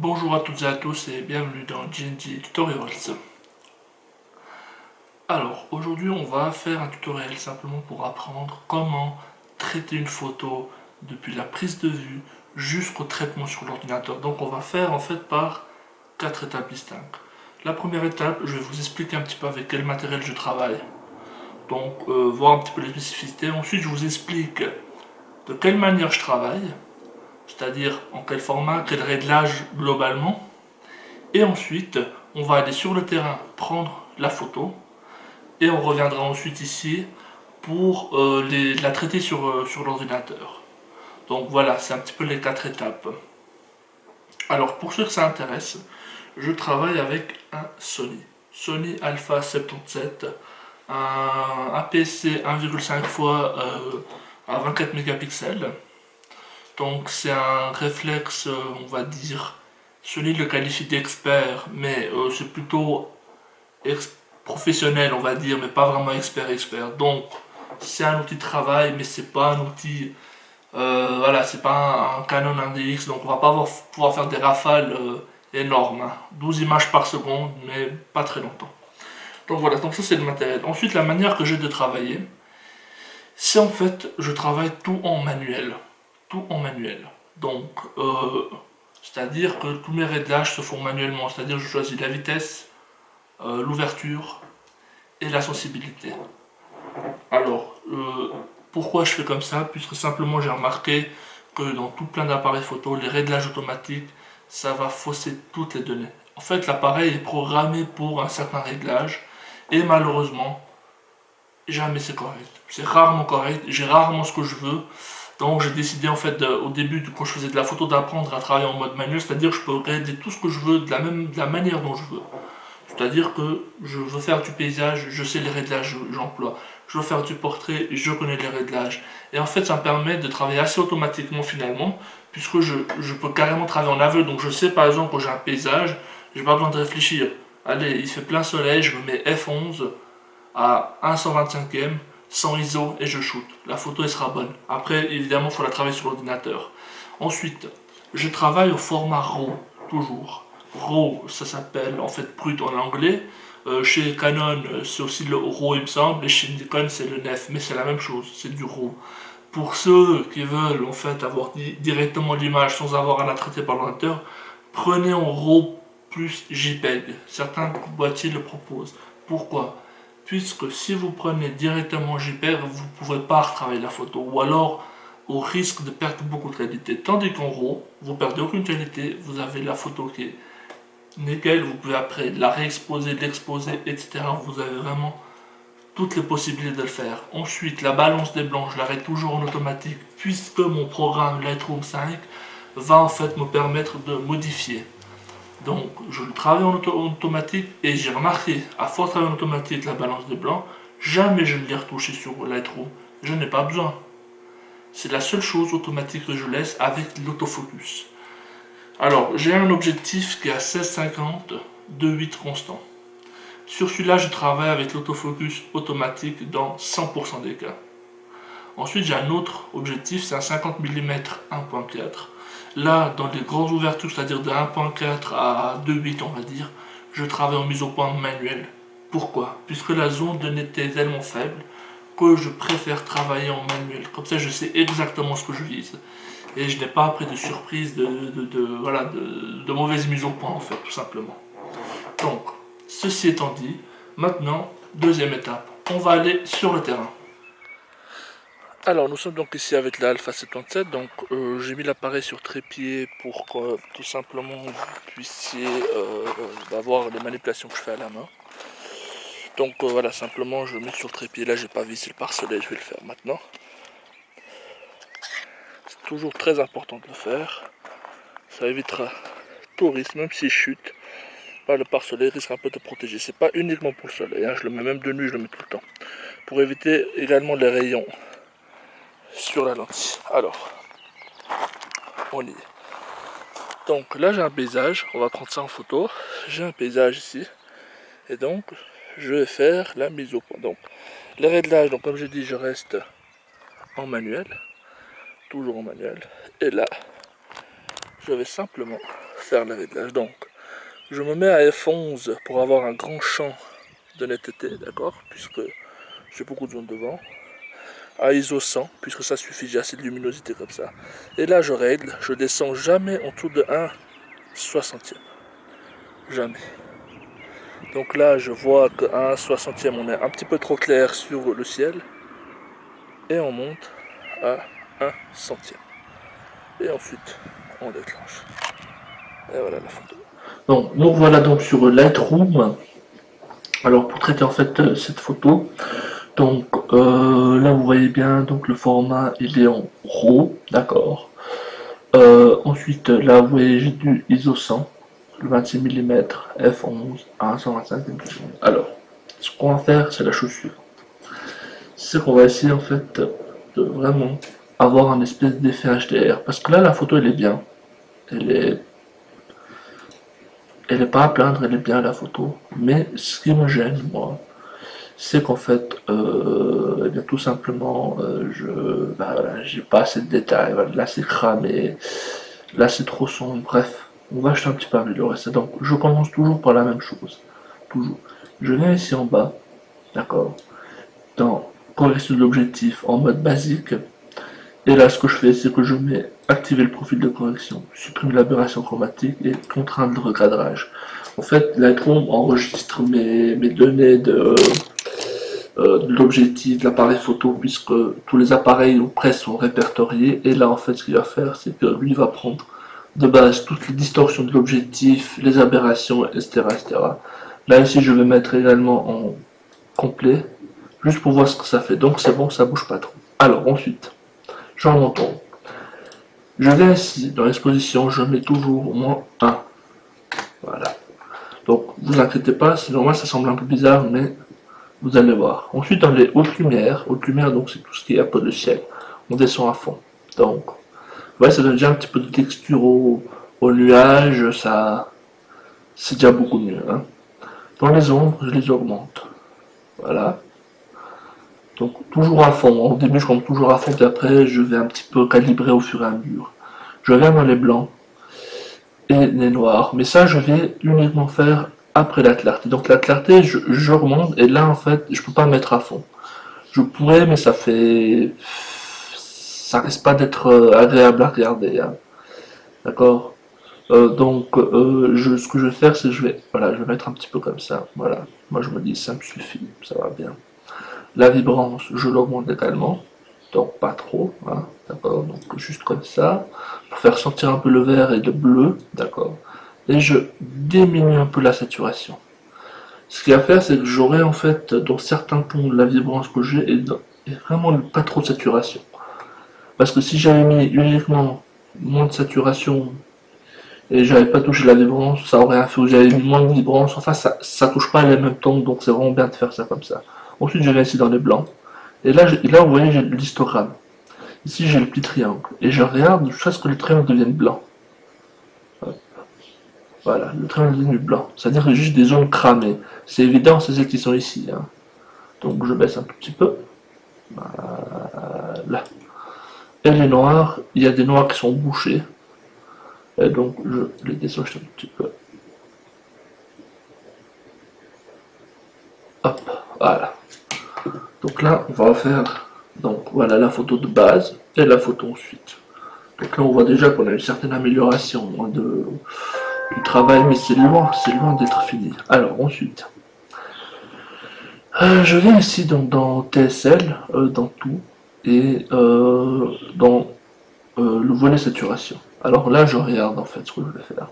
Bonjour à toutes et à tous et bienvenue dans GNG Tutorials. Alors aujourd'hui on va faire un tutoriel simplement pour apprendre comment traiter une photo depuis la prise de vue jusqu'au traitement sur l'ordinateur. Donc on va faire en fait par 4 étapes distinctes. La première étape, je vais vous expliquer un petit peu avec quel matériel je travaille. Donc voir un petit peu les spécificités. Ensuite je vous explique de quelle manière je travaille, c'est-à-dire en quel format, quel réglage globalement. Et ensuite, on va aller sur le terrain prendre la photo et on reviendra ensuite ici pour la traiter sur l'ordinateur. Donc voilà, c'est un petit peu les 4 étapes. Alors pour ceux que ça intéresse, je travaille avec un Sony Alpha 77, un APS-C 1,5 fois à 24 mégapixels. Donc c'est un réflexe, on va dire, Sony le qualifie d'expert, mais c'est plutôt professionnel, on va dire, mais pas vraiment expert. Donc c'est un outil de travail, mais c'est pas un outil, voilà, c'est pas un Canon 1DX, donc on va pas pouvoir faire des rafales énormes, hein. 12 images par seconde, mais pas très longtemps. Donc voilà, donc ça c'est le matériel. Ensuite, la manière que j'ai de travailler, c'est en fait, je travaille tout en manuel. Tout en manuel. Donc, c'est-à-dire que tous mes réglages se font manuellement. C'est-à-dire que je choisis la vitesse, l'ouverture et la sensibilité. Alors, pourquoi je fais comme ça? Puisque simplement j'ai remarqué que dans tout plein d'appareils photo, les réglages automatiques, ça va fausser toutes les données. En fait, l'appareil est programmé pour un certain réglage et malheureusement, jamais c'est correct. C'est rarement correct, j'ai rarement ce que je veux. Donc j'ai décidé en fait au début quand je faisais de la photo d'apprendre à travailler en mode manuel, c'est-à-dire que je peux régler tout ce que je veux de la manière dont je veux. C'est-à-dire que je veux faire du paysage, je sais les réglages que j'emploie. Je veux faire du portrait, je connais les réglages. Et en fait ça me permet de travailler assez automatiquement finalement, puisque je peux carrément travailler en aveugle. Donc je sais par exemple quand j'ai un paysage, j'ai pas besoin de réfléchir. Allez, il fait plein soleil, je me mets F11 à 1/125e, sans ISO et je shoot. La photo elle sera bonne. Après, évidemment, il faut la travailler sur l'ordinateur. Ensuite, je travaille au format RAW, toujours. RAW, ça s'appelle en fait brut en anglais. Chez Canon, c'est aussi le RAW, il me semble, et chez Nikon, c'est le NEF, mais c'est la même chose, c'est du RAW. Pour ceux qui veulent en fait avoir directement l'image sans avoir à la traiter par l'ordinateur, prenez en RAW plus JPEG. Certains boîtiers le proposent. Pourquoi? Puisque si vous prenez directement JPEG, vous ne pouvez pas retravailler la photo, ou alors au risque de perdre beaucoup de qualité. Tandis qu'en RAW, vous perdez aucune qualité, vous avez la photo qui est nickel, vous pouvez après la réexposer, l'exposer, etc. Vous avez vraiment toutes les possibilités de le faire. Ensuite, la balance des blancs, je l'arrête toujours en automatique, puisque mon programme Lightroom 5 va en fait me permettre de modifier. Donc, je le travaille en automatique et j'ai remarqué, à force de travailler en automatique la balance des blancs, jamais je ne l'ai retouché sur Lightroom. Je n'ai pas besoin. C'est la seule chose automatique que je laisse avec l'autofocus. Alors, j'ai un objectif qui est à 16-50 de 8 constant. Sur celui-là, je travaille avec l'autofocus automatique dans 100% des cas. Ensuite, j'ai un autre objectif, c'est un 50 mm 1.4. Là, dans les grandes ouvertures, c'est-à-dire de 1.4 à 2.8, on va dire, je travaille en mise au point manuelle. Pourquoi? Puisque la zone de netteté est tellement faible que je préfère travailler en manuel. Comme ça, je sais exactement ce que je vise. Et je n'ai pas après de surprise, voilà, de mauvaise mise au point, en fait, tout simplement. Donc, ceci étant dit, maintenant, deuxième étape, on va aller sur le terrain. Alors nous sommes donc ici avec la Alpha 77, donc j'ai mis l'appareil sur trépied pour que tout simplement vous puissiez voir les manipulations que je fais à la main. Donc voilà, simplement je mets sur le trépied, là j'ai pas vissé le pare-soleil, je vais le faire maintenant. C'est toujours très important de le faire, ça évitera tout risque, même s'il chute, le pare-soleil risque un peu de protéger. C'est pas uniquement pour le soleil, hein, je le mets même de nuit, je le mets tout le temps. Pour éviter également les rayons sur la lentille. Alors, on y est. Donc là j'ai un paysage, on va prendre ça en photo. J'ai un paysage ici. Et donc je vais faire la mise au point. Donc les réglages, donc comme j'ai dit, je reste en manuel. Toujours en manuel. Et là, je vais simplement faire le réglage. Donc, je me mets à F11 pour avoir un grand champ de netteté, d'accord, puisque j'ai beaucoup de zone devant. À ISO 100, puisque ça suffit, j'ai assez de luminosité comme ça. Et là, je règle, je descends jamais en dessous de 1/60. Jamais. Donc là, je vois qu'à 1/60, on est un petit peu trop clair sur le ciel. Et on monte à 1/100. Et ensuite, on déclenche. Et voilà la photo. Donc, nous voilà donc sur Lightroom. Alors, pour traiter en fait cette photo, donc là vous voyez bien, donc le format il est en RAW, d'accord. Ensuite, là vous voyez j'ai du ISO 100, le 26 mm, f11 à 125 mm. Alors, ce qu'on va faire, c'est la chose suivante. C'est qu'on va essayer en fait de vraiment avoir un espèce d'effet HDR. Parce que là, la photo elle est bien. Elle est pas à plaindre, elle est bien la photo. Mais ce qui me gêne, moi, c'est qu'en fait, eh bien, tout simplement, bah, voilà, j'ai pas assez de détails. Voilà, là, c'est cramé. Là, c'est trop sombre. Bref, on va acheter un petit peu améliorer ça. Donc, je commence toujours par la même chose. Toujours. Je viens ici en bas, d'accord, dans correction de l'objectif en mode basique. Et là, ce que je fais, c'est que je mets activer le profil de correction, supprime l'aberration chromatique et contraindre le recadrage. En fait, Lightroom enregistre mes données de l'objectif, de l'appareil photo, puisque tous les appareils ou presque sont répertoriés. Et là, en fait, ce qu'il va faire, c'est que lui va prendre de base toutes les distorsions de l'objectif, les aberrations, etc., etc. Là, ici, je vais mettre également en complet, juste pour voir ce que ça fait. Donc, c'est bon, ça bouge pas trop. Alors, ensuite, j'en entends. Je viens ici, dans l'exposition, je mets toujours au moins 1. Voilà. Donc, vous inquiétez pas, c'est normal, ça semble un peu bizarre, mais vous allez voir. Ensuite, dans les hautes lumières, donc c'est tout ce qui est un peu de ciel, on descend à fond. Donc, ouais, ça donne déjà un petit peu de texture au nuage, ça, c'est déjà beaucoup mieux. Hein. Dans les ombres, je les augmente. Voilà. Donc, toujours à fond. Au début, je compte toujours à fond, puis après, je vais un petit peu calibrer au fur et à mesure. Je viens dans les blancs et les noirs, mais ça, je vais uniquement faire après la clarté. Donc, la clarté, j'augmente, et là, en fait, je peux pas mettre à fond. Je pourrais, mais ça risque pas d'être agréable à regarder. Hein. D'accord. Donc, ce que je vais faire, c'est que voilà, je vais mettre un petit peu comme ça. Voilà. Moi, je me dis, ça me suffit, ça va bien. La vibrance, je l'augmente également. Donc, pas trop. Hein, d'accord. Donc, juste comme ça. Pour faire sortir un peu le vert et le bleu. D'accord. Et je diminue un peu la saturation. Ce qu'il va faire, c'est que j'aurai en fait, dans certains points, la vibrance que j'ai et vraiment pas trop de saturation. Parce que si j'avais mis uniquement moins de saturation et j'avais pas touché la vibrance, ça aurait un fait où j'avais mis moins de vibrance. Enfin, ça touche pas les mêmes tons, donc c'est vraiment bien de faire ça comme ça. Ensuite, je viens ici dans les blancs. Et là vous voyez, j'ai l'histogramme. Ici, j'ai le petit triangle. Et je regarde jusqu'à ce que le triangle devienne blanc. Voilà, le triangle est devenu blanc. C'est-à-dire que j'ai juste des zones cramées. C'est évident, c'est celles qui sont ici. Hein. Donc je baisse un tout petit peu. Voilà. Et les noirs, il y a des noirs qui sont bouchés. Et donc je les descends un petit peu. Hop, voilà. Donc là, on va faire donc voilà la photo de base et la photo ensuite. Donc là, on voit déjà qu'on a une certaine amélioration du travail, mais c'est loin d'être fini. Alors ensuite, je viens ici donc dans TSL, dans tout, et dans le volet saturation. Alors là, je regarde en fait ce que je vais faire.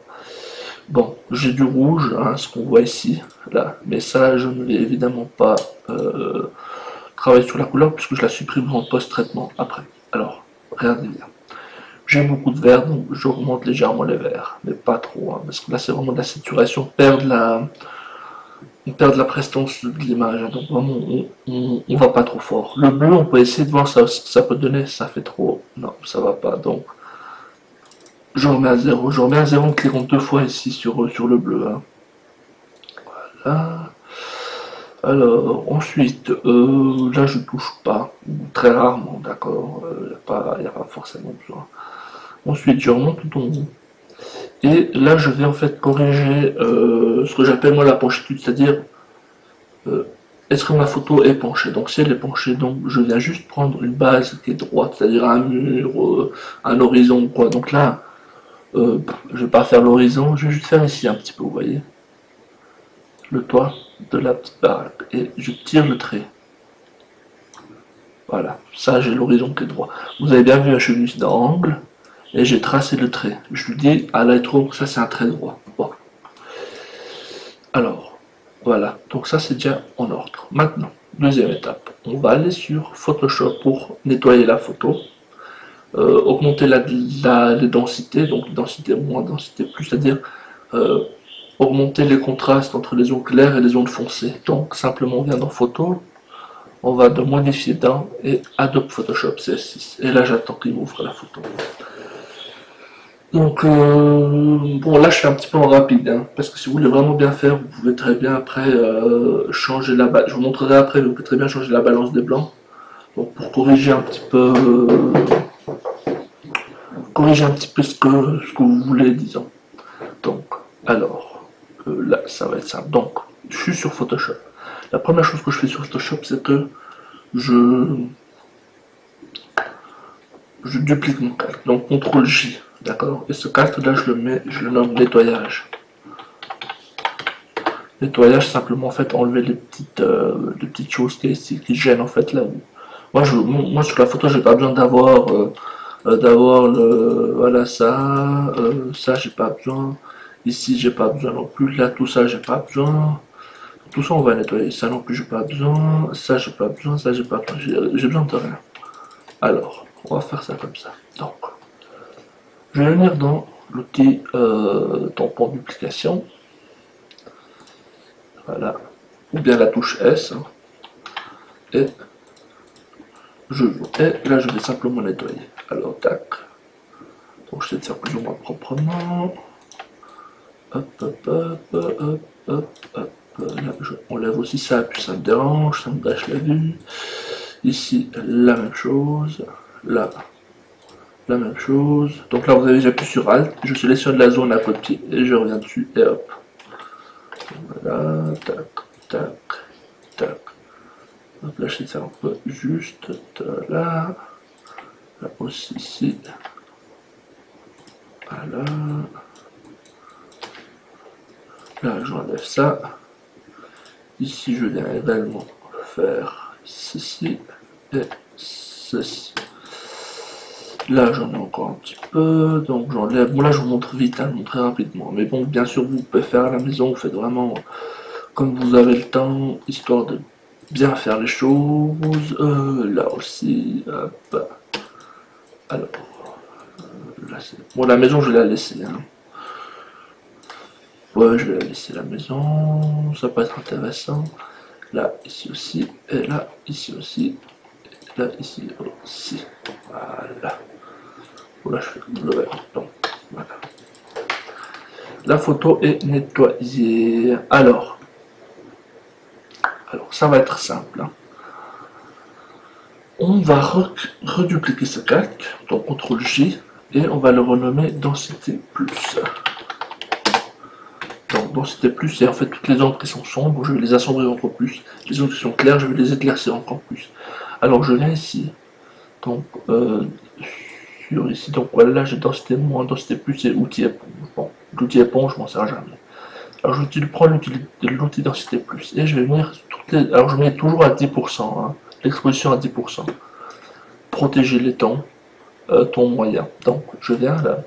Bon, j'ai du rouge, hein, ce qu'on voit ici, là, mais ça, je ne vais évidemment pas travailler sur la couleur puisque je la supprimerai en post-traitement après. Alors, regardez bien. J'ai beaucoup de vert, donc j'augmente légèrement les verts, mais pas trop, hein, parce que là, c'est vraiment de la saturation, on perd de la prestance de l'image, hein, donc vraiment, on va pas trop fort. Le bleu, on peut essayer de voir ce que ça peut donner, ça fait trop, non, ça va pas, donc je remets à 0. Je remets à 0 en cliquant 2 fois ici sur le bleu. Hein. Voilà. Alors, ensuite, là je touche pas, très rarement, d'accord, il n'y a pas forcément besoin. Ensuite, je remonte tout en haut. Et là, je vais en fait corriger ce que j'appelle moi la penchitude, c'est-à-dire euh, est-ce que ma photo est penchée. Donc si elle est penchée, donc je viens juste prendre une base qui est droite, c'est-à-dire un mur, un horizon ou quoi. Donc là, je vais pas faire l'horizon, je vais juste faire ici un petit peu, vous voyez, le toit de la petite baraque. Et je tire le trait. Voilà, ça j'ai l'horizon qui est droit. Vous avez bien vu, je suis venu ici dans angle, et j'ai tracé le trait. Je lui dis à Lightroom que ça c'est un trait droit. Bon. Alors, voilà, donc ça c'est déjà en ordre. Maintenant, deuxième étape, on va aller sur Photoshop pour nettoyer la photo, augmenter les densités, donc densité moins, densité plus, c'est-à-dire euh, augmenter les contrastes entre les zones claires et les zones foncées. Donc simplement on vient dans Photo, on va de modifier dans et Adobe Photoshop CS6. Et là j'attends qu'il m'ouvre la photo. Donc, bon, là je suis un petit peu en rapide, hein, parce que si vous voulez vraiment bien faire, vous pouvez très bien après changer la balance. Je vous montrerai après, mais vous pouvez très bien changer la balance des blancs. Donc, pour corriger un petit peu ce que vous voulez, disons. Donc, alors, là, ça va être simple. Donc, je suis sur Photoshop. La première chose que je fais sur Photoshop, c'est que je, je duplique mon calque. Donc, CTRL J, d'accord. Et ce calque là, je le nomme nettoyage. Nettoyage, simplement en fait enlever les petites choses qui gênent en fait là. Moi sur la photo j'ai pas besoin d'avoir le voilà ça j'ai pas besoin, ici j'ai pas besoin non plus, là tout ça j'ai pas besoin, tout ça on va nettoyer, ça non plus j'ai pas besoin, ça j'ai pas besoin, ça j'ai pas besoin, j'ai besoin de rien. Alors on va faire ça comme ça. Donc je vais venir dans l'outil tampon duplication, voilà, ou bien la touche S, hein, et et là je vais simplement nettoyer. Alors tac, donc je vais faire plus ou moins proprement. Hop, hop, hop, hop, hop, hop. Là je enlève aussi ça, puis ça me dérange, ça me gâche la vue. Ici la même chose, là la même chose. Donc là vous avez j'appuie sur Alt, je sélectionne la zone à côté et je reviens dessus et hop. Voilà, tac, tac, tac. Donc là je vais faire un peu juste là, là aussi ici. Voilà. Là, j'enlève ça. Ici, je viens également faire ceci et ceci. Là, j'en ai encore un petit peu, donc j'enlève. Bon, là, je vous montre vite, hein, très rapidement. Mais bon, bien sûr, vous pouvez faire à la maison, vous faites vraiment comme vous avez le temps, histoire de bien faire les choses. Là aussi, hop. Alors, là, c'est... Bon, la maison, je vais la laisser, hein. Ouais, je vais la laisser la maison, ça peut être intéressant. Là, ici aussi, et là, ici aussi, et là, ici aussi. Voilà. Là, je fais le donc, voilà. La photo est nettoyée. Alors ça va être simple, hein. On va redupliquer ce calque, donc CTRL J, et on va le renommer densité plus. Donc densité plus, c'est en fait toutes les zones qui sont sombres, je vais les assombrir encore plus. Les zones qui sont claires, je vais les éclaircir encore plus. Alors je viens ici, donc sur ici, donc voilà, là j'ai densité moins, densité plus et outil éponge. Bon, l'outil éponge, je m'en sers jamais. Alors je prends l'outil densité plus et je vais venir toutes les. Alors je mets toujours à 10%, hein, l'exposition à 10%. Protéger les tons, ton moyen. Donc je viens là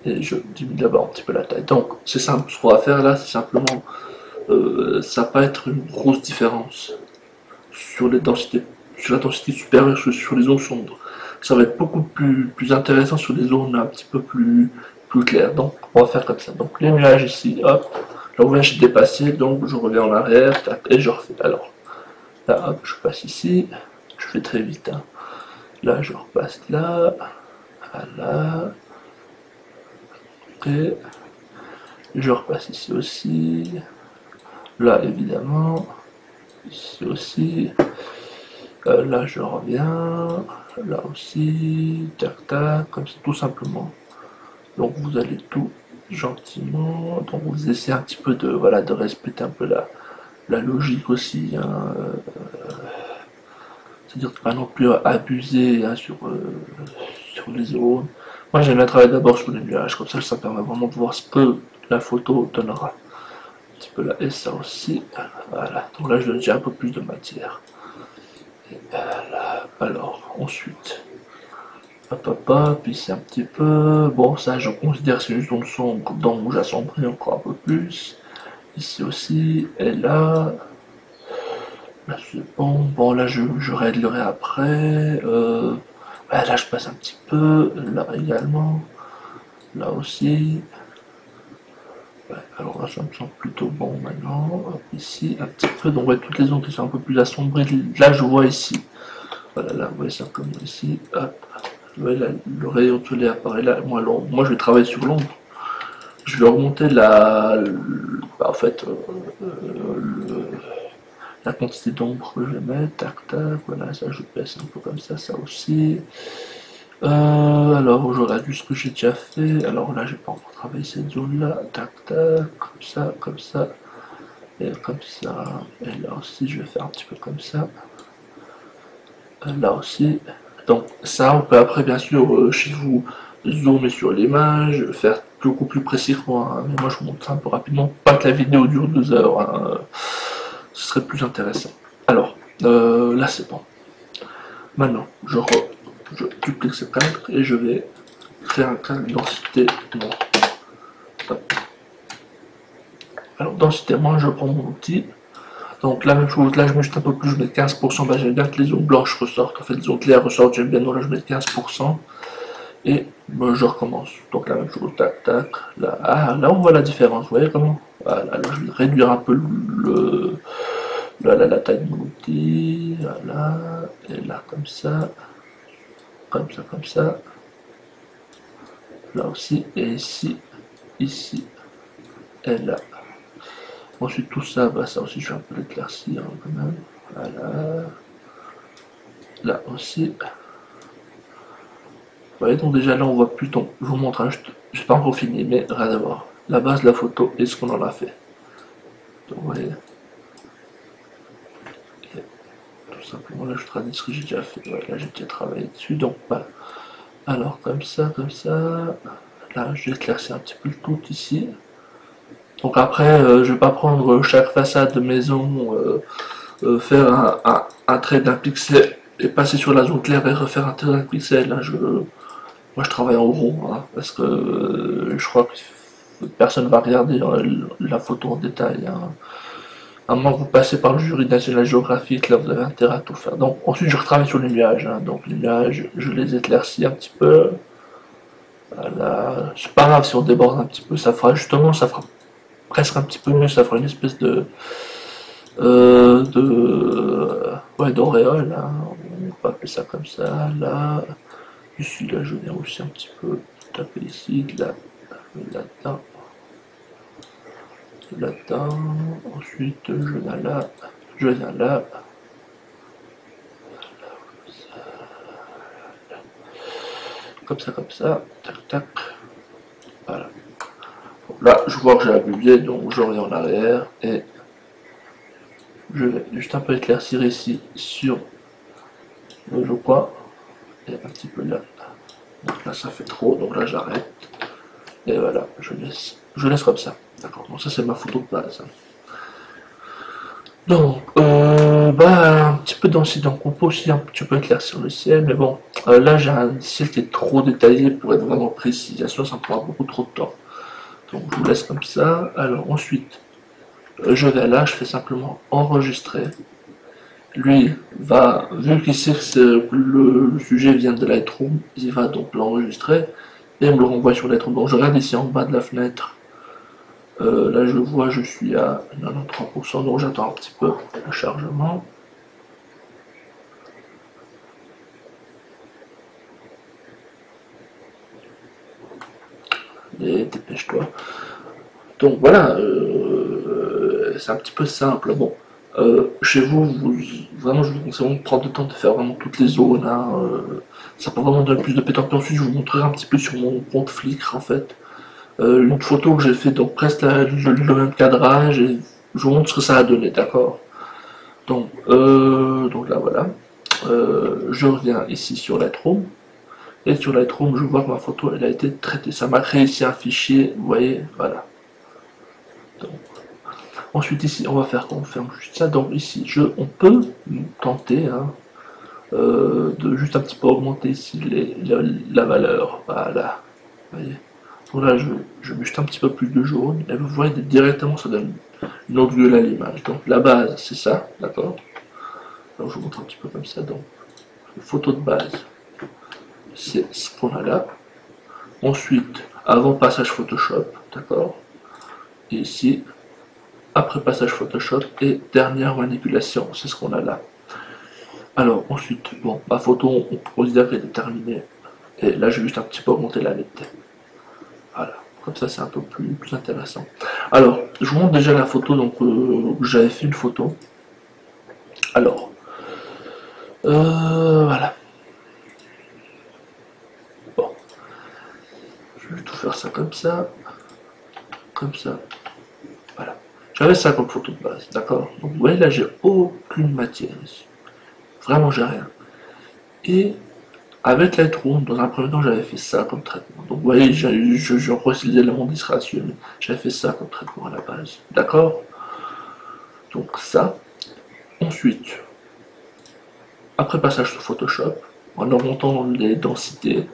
et je diminue d'abord un petit peu la taille. Donc c'est simple, ce qu'on va faire là, c'est simplement, ça va pas être une grosse différence sur les densités, sur la densité supérieure, sur les zones sombres. Ça va être beaucoup plus intéressant sur les zones un petit peu plus claires. Donc on va faire comme ça. Donc les nuages ici, hop, là où j'ai dépassé, donc je reviens en arrière, tac, et je refais. Alors là, hop, je passe ici, je fais très vite, hein. Là je repasse là, voilà, et je repasse ici aussi, là évidemment, ici aussi, là je reviens, là aussi, tac tac, comme ça tout simplement. Donc vous allez tout gentiment. Donc vous essayez un petit peu de, voilà, de respecter un peu la logique aussi, hein, c'est-à-dire de pas non plus abuser, hein, sur les zones. Moi j'aime bien travailler d'abord sur les nuages, comme ça permet vraiment de voir ce que la photo donnera. Un petit peu là, et ça aussi, voilà. Donc là je donne déjà un peu plus de matière. Et voilà. Alors ensuite, puis c'est un petit peu, bon ça je considère que c'est juste dans le son, où j'assombris encore un peu plus. Ici aussi, et là, c'est bon. Bon, là, je réglerai après. Là, je passe un petit peu. Là également. Là aussi. Ouais, alors là, ça me semble plutôt bon maintenant. Hop, ici, un petit peu. Donc, ouais, toutes les zones qui sont un peu plus assombries. Là, je vois ici. Voilà, là, vous voyez ça comme ici. Hop. Vous voyez, là, le rayon de soleil apparaît là. Moi, je vais travailler sur l'ombre. Je vais augmenter en fait, la quantité d'ombre que je vais mettre, tac tac, voilà, ça je baisse un peu comme ça aussi. Alors j'aurais vu ce que j'ai déjà fait, alors là j'ai pas encore travaillé cette zone là, tac tac, comme ça, et comme ça, et là aussi je vais faire un petit peu comme ça, là aussi. Donc ça on peut après bien sûr chez vous zoomer sur l'image, faire beaucoup plus précis que moi, hein. Mais moi je vous montre ça un peu rapidement, pas que la vidéo dure 2 heures, hein. Ce serait plus intéressant. Alors, là c'est bon. Maintenant, je duplique ce cadre et je vais créer un cadre densité noire. Alors, densité moi je prends mon outil. Donc, la même chose, là je mets juste un peu plus, je mets 15%. Bah, j'aime bien que les zones blanches ressortent. En fait, les zones claires ressortent, j'aime bien, donc là je mets 15%. Et bah, je recommence. Donc, la même chose, tac, tac. Là, là on voit la différence, vous voyez comment? Voilà, là je vais réduire un peu la taille de mon outil, voilà, et là comme ça, comme ça, là aussi, et ici, et là. Ensuite tout ça, bah ça aussi je vais un peu l'éclaircir hein, quand même, voilà, là aussi. Vous voyez donc déjà là on voit plus, donc je vous montre, hein, je pas encore fini, mais rien à voir. La base de la photo et ce qu'on en a fait. Donc vous voyez, tout simplement là je traduis ce que j'ai déjà fait, ouais, là j'ai déjà travaillé dessus, donc voilà. Alors comme ça, là je vais éclaircir un petit peu le tout ici. Donc après, je vais pas prendre chaque façade de maison, faire un trait d'un pixel et passer sur la zone claire et refaire un trait d'un pixel. Là, moi je travaille en gros, hein, parce que je crois que personne va regarder la photo en détail, hein. À moins que vous passez par le jury national géographique, là vous avez intérêt à tout faire. Donc ensuite je retravaille sur les nuages, hein. Donc les nuages, je les éclaircis un petit peu. Voilà. C'est pas grave si on déborde un petit peu, ça fera presque un petit peu mieux, ça fera une espèce ouais, d'auréole, hein. On va appeler ça comme ça, là. Ici, là, je viens aussi un petit peu taper ici, là-dedans, là-dedans. Ensuite, je viens là. Comme ça, tac, tac. Voilà. Là, je vois que j'ai abusé, donc je reviens en arrière et je vais juste un peu éclaircir ici sur le coin et un petit peu là. Donc là, ça fait trop, donc là, j'arrête. Et voilà, je laisse comme ça. D'accord, donc ça, c'est ma photo de base. Donc, bah, un petit peu dans donc on peut aussi un petit peu éclaircir le ciel, mais bon, là, j'ai un ciel qui est trop détaillé pour être vraiment précis. Sinon, ça me prendra beaucoup trop de temps. Donc, je vous laisse comme ça. Alors, ensuite, je vais là, je fais simplement enregistrer. Lui va, vu qu'il sait que le sujet vient de Lightroom, il va donc l'enregistrer et me le renvoie sur Lightroom. Donc je regarde ici en bas de la fenêtre. Là je vois, je suis à 93%, donc j'attends un petit peu le chargement. Et dépêche-toi. Donc voilà, c'est un petit peu simple. Bon, chez vous, vraiment, je vous conseille de prendre le temps de faire vraiment toutes les zones, hein. Ça peut vraiment donner plus de pétanque. Ensuite, je vous montrerai un petit peu sur mon compte Flickr, en fait. une photo que j'ai fait donc presque le même cadrage et je vous montre ce que ça a donné, d'accord? Donc là voilà. Je reviens ici sur Lightroom. Et sur Lightroom, je vois que ma photo elle a été traitée. Ça m'a créé ici un fichier, vous voyez, voilà. Donc, ensuite ici, on va faire qu'on ferme juste ça. Donc ici, on peut tenter hein, de juste un petit peu augmenter ici la valeur. Voilà. Vous voyez. Donc là, je mets juste un petit peu plus de jaune. Et vous voyez directement, ça donne une autre vue à l'image. Donc la base, c'est ça, d'accord. Alors je vous montre un petit peu comme ça. Donc, photo de base, c'est ce qu'on a là. Ensuite, avant passage Photoshop, d'accord. Et ici, après passage Photoshop et dernière manipulation, c'est ce qu'on a là. Alors ensuite, bon, ma photo, on considère qu'elle est terminée. Et là, je vais juste un petit peu augmenter la netteté. Voilà, comme ça c'est un peu plus intéressant. Alors, je vous montre déjà la photo, donc j'avais fait une photo. Alors, voilà. Bon, je vais tout faire ça comme ça. Comme ça. Voilà. J'avais ça comme photo de base, d'accord. Donc vous voyez là, j'ai aucune matière ici. Vraiment, j'ai rien. Et avec Lightroom, dans un premier temps, j'avais fait ça comme traitement. Donc vous voyez, je recycle l'élément disgracieux, mais j'avais fait ça comme traitement à la base. D'accord. Donc ça. Ensuite, après passage sur Photoshop, en augmentant les densités,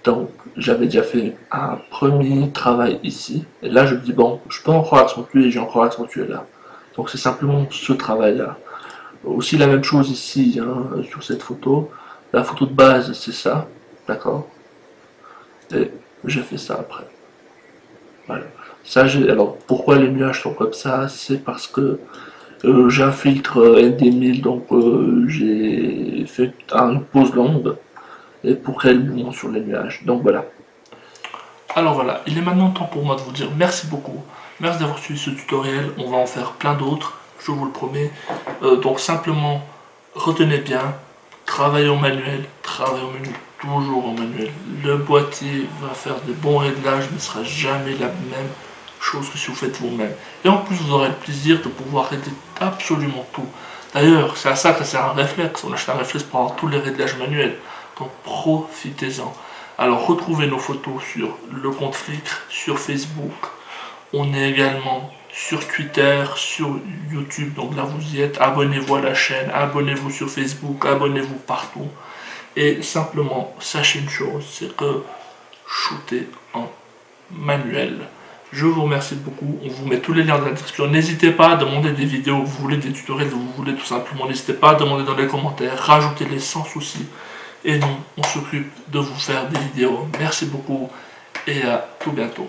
donc j'avais déjà fait un premier travail ici. Et là, je me dis, bon, je peux encore accentuer, et j'ai encore accentué là. Donc c'est simplement ce travail-là. Aussi la même chose ici, hein, sur cette photo. La photo de base, c'est ça, d'accord. Et j'ai fait ça après. Voilà. Ça, alors pourquoi les nuages sont comme ça? C'est parce que j'ai un filtre ND1000, donc j'ai fait une pause longue et pour créer le mouvement sur les nuages. Donc voilà. Alors voilà, il est maintenant temps pour moi de vous dire merci beaucoup. Merci d'avoir suivi ce tutoriel. On va en faire plein d'autres, je vous le promets. Donc simplement, retenez bien, travaillez au manuel, toujours au manuel. Le boîtier va faire des bons réglages, mais ne sera jamais la même chose que si vous faites vous-même. Et en plus, vous aurez le plaisir de pouvoir régler absolument tout. D'ailleurs, c'est à ça que c'est un réflexe. On achète un réflexe pour avoir tous les réglages manuels. Donc profitez-en. Alors retrouvez nos photos sur le compte Flickr, sur Facebook. On est également sur Twitter, sur YouTube. Donc là vous y êtes. Abonnez-vous à la chaîne, abonnez-vous sur Facebook, abonnez-vous partout. Et simplement, sachez une chose, c'est que shootez en manuel. Je vous remercie beaucoup. On vous met tous les liens dans la description. N'hésitez pas à demander des vidéos, vous voulez des tutoriels, vous voulez tout simplement. N'hésitez pas à demander dans les commentaires. Rajoutez-les sans souci. Et nous, on s'occupe de vous faire des vidéos. Merci beaucoup et à tout bientôt.